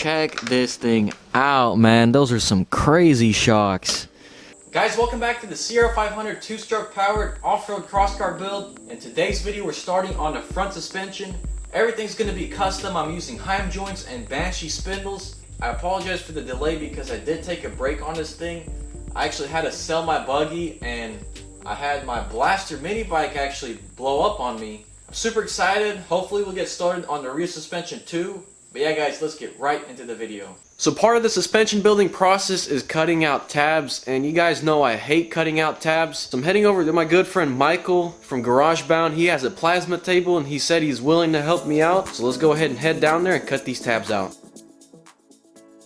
check this thing out, man. Those are some crazy shocks. Guys, welcome back to the Sierra 500 two-stroke powered off-road crosscar build. In today's video, we're starting on the front suspension. Everything's going to be custom. I'm using Heim joints and Banshee spindles. I apologize for the delay because I did take a break on this thing. I actually had to sell my buggy and I had my Blaster mini bike actually blow up on me. I'm super excited. Hopefully we'll get started on the rear suspension too. But yeah guys, let's get right into the video. So part of the suspension building process is cutting out tabs, and you guys know I hate cutting out tabs. So I'm heading over to my good friend Michael from GarageBound. He has a plasma table and he said he's willing to help me out. So let's go ahead and head down there and cut these tabs out.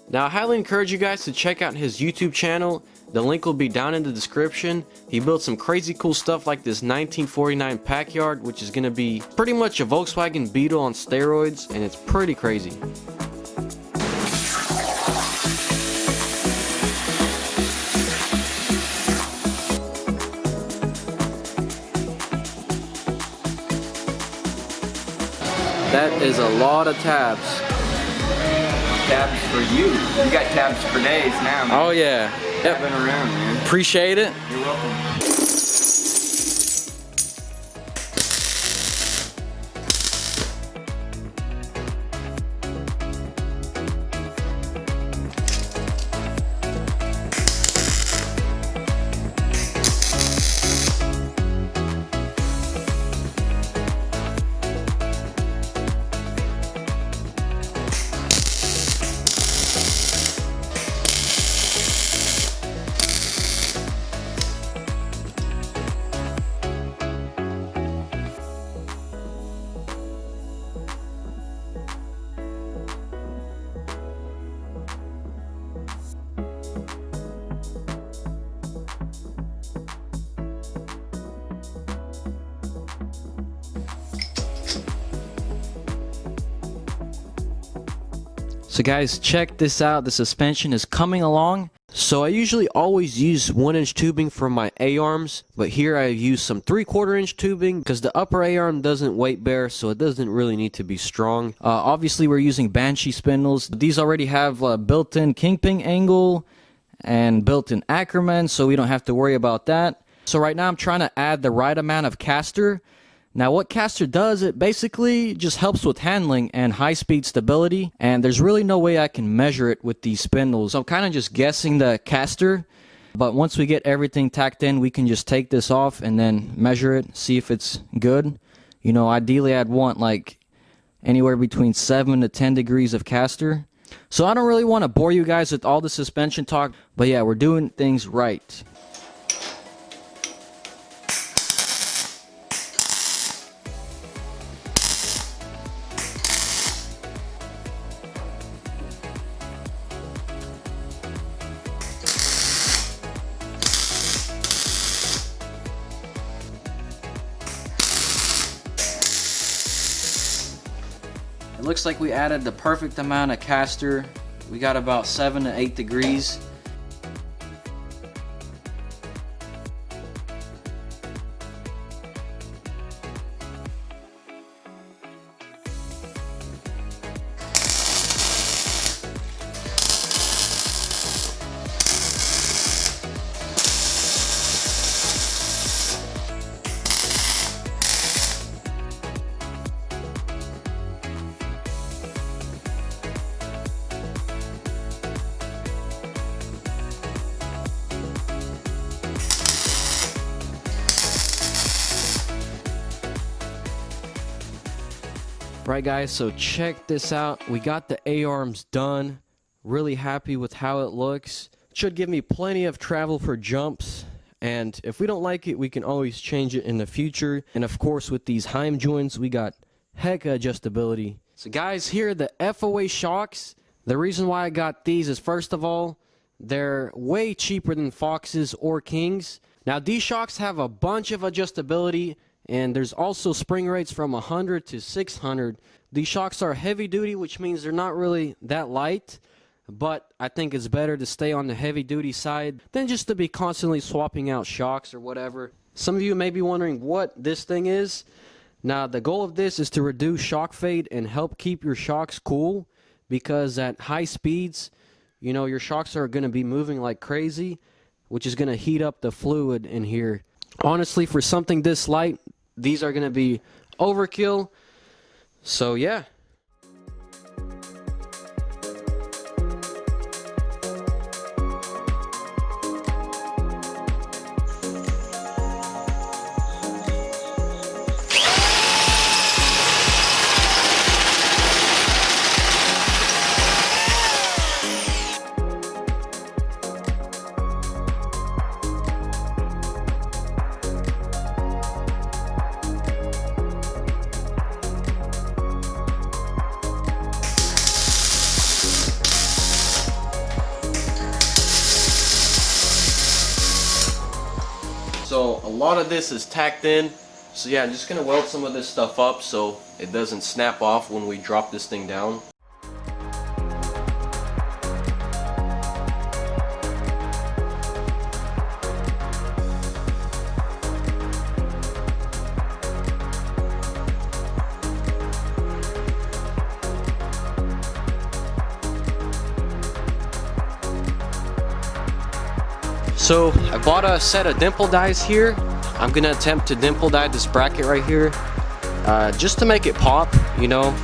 Now I highly encourage you guys to check out his YouTube channel. The link will be down in the description. He built some crazy cool stuff like this 1949 Packyard, which is going to be pretty much a Volkswagen Beetle on steroids, and it's pretty crazy. That is a lot of tabs. Tabs for you. You got tabs for days now, man. Oh yeah. Yep. Been around, man. Appreciate it. You're welcome. So guys, check this out. The suspension is coming along. So I usually always use 1-inch tubing for my A-arms, but here I use some 3/4-inch tubing because the upper A-arm doesn't weight bear, so it doesn't really need to be strong. Obviously we're using Banshee spindles. These already have built-in kingpin angle and built-in Ackerman, so we don't have to worry about that. So right now I'm trying to add the right amount of caster. Now what caster does, it basically just helps with handling and high-speed stability, and there's really no way I can measure it with these spindles. I'm kind of just guessing the caster, but once we get everything tacked in, we can just take this off and then measure it, see if it's good. You know, ideally I'd want like anywhere between 7 to 10 degrees of caster. So I don't really want to bore you guys with all the suspension talk, but yeah, we're doing things right. It looks like we added the perfect amount of caster. We got about 7 to 8 degrees. Right guys, so check this out. We got the A-arms done. Really happy with how it looks. Should give me plenty of travel for jumps, and if we don't like it, we can always change it in the future. And of course with these Heim joints, we got heck of adjustability. So guys, here are the FOA shocks. The reason why I got these is, first of all, they're way cheaper than Foxes or Kings. Now these shocks have a bunch of adjustability, and there's also spring rates from 100 to 600. These shocks are heavy duty, which means they're not really that light, but I think it's better to stay on the heavy duty side than just to be constantly swapping out shocks or whatever. Some of you may be wondering what this thing is. Now the goal of this is to reduce shock fade and help keep your shocks cool, because at high speeds, you know, your shocks are going to be moving like crazy, which is going to heat up the fluid in here. Honestly, for something this light, these are going to be overkill. So yeah. So a lot of this is tacked in. So yeah, I'm just gonna weld some of this stuff up so it doesn't snap off when we drop this thing down. So I bought a set of dimple dies here. I'm gonna attempt to dimple die this bracket right here, just to make it pop, you know.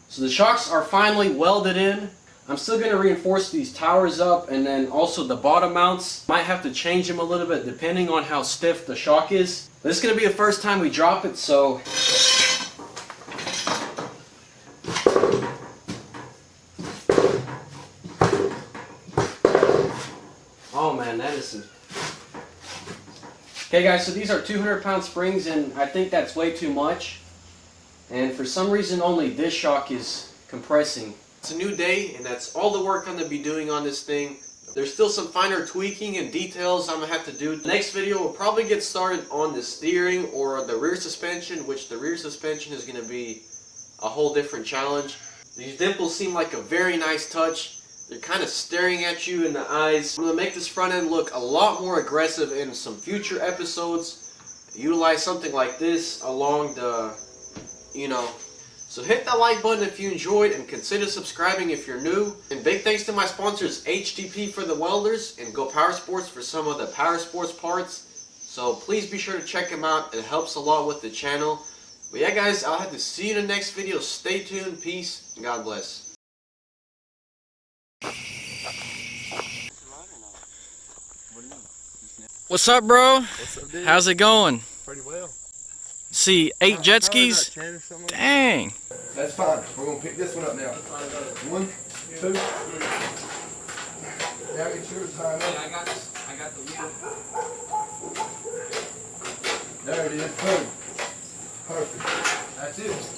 So the shocks are finally welded in. I'm still going to reinforce these towers up, and then also the bottom mounts. Might have to change them a little bit depending on how stiff the shock is. This is going to be the first time we drop it, so... Oh man, that is... Okay guys, so these are 200-pound springs, and I think that's way too much. And for some reason only this shock is compressing. It's a new day, and that's all the work I'm going to be doing on this thing. There's still some finer tweaking and details I'm going to have to do. The next video will probably get started on the steering or the rear suspension, which the rear suspension is going to be a whole different challenge. These dimples seem like a very nice touch. They're kind of staring at you in the eyes. I'm going to make this front end look a lot more aggressive in some future episodes. Utilize something like this along the... you know, so hit that like button if you enjoyed, and consider subscribing if you're new. And big thanks to my sponsors, HTP for the welders and Go Power Sports for some of the power sports parts. So please be sure to check them out. It helps a lot with the channel. But yeah guys, I'll have to see you in the next video. Stay tuned, peace, and God bless. What's up, bro? What's up, dude? How's it going? Pretty well. See, 8 jet skis? Dang. That's fine. We're going to pick this one up now. 1, 2. Yeah, get yours high enough. I got the wheel. There it is. Boom. Perfect. That's it.